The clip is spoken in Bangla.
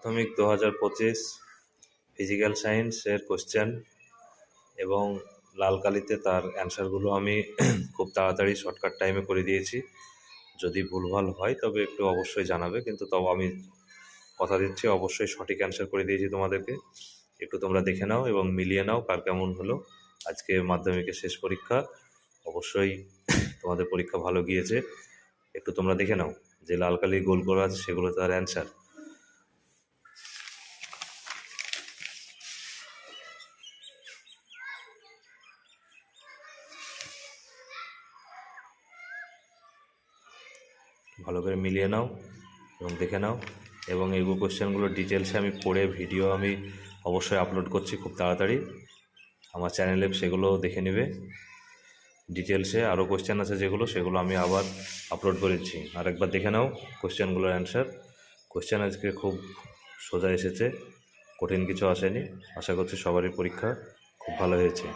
মাধ্যমিক 2025 ফিজিক্যাল সায়েন্সের কোশ্চেন এবং লাল কালিতে তার অ্যান্সারগুলো আমি খুব তাড়াতাড়ি শর্টকাট টাইমে করে দিয়েছি। যদি ভুলভাল হয় তবে একটু অবশ্যই জানাবে, কিন্তু তবে আমি কথা দিচ্ছি অবশ্যই সঠিক অ্যান্সার করে দিয়েছি তোমাদেরকে। একটু তোমরা দেখে নাও এবং মিলিয়ে নাও কার কেমন হলো। আজকে মাধ্যমিকের শেষ পরীক্ষা, অবশ্যই তোমাদের পরীক্ষা ভালো গিয়েছে। একটু তোমরা দেখে নাও যে লাল কালি গোল করা আছে সেগুলো তার অ্যান্সার। ভালো করে মিলিয়ে নাও এবং দেখে নাও, এবং এই কোশ্চেনগুলোর ডিটেলসে আমি পড়ে ভিডিও আমি অবশ্যই আপলোড করছি খুব তাড়াতাড়ি আমার চ্যানেলে, সেগুলো দেখে নেবে। ডিটেলসে আরও কোশ্চেন আছে যেগুলো, সেগুলো আমি আবার আপলোড করেছি, আরেকবার দেখে নাও কোশ্চেনগুলোর অ্যান্সার। কোশ্চেন আজকে খুব সোজা এসেছে, কঠিন কিছু আসেনি। আশা করছি সবারই পরীক্ষা খুব ভালো হয়েছে।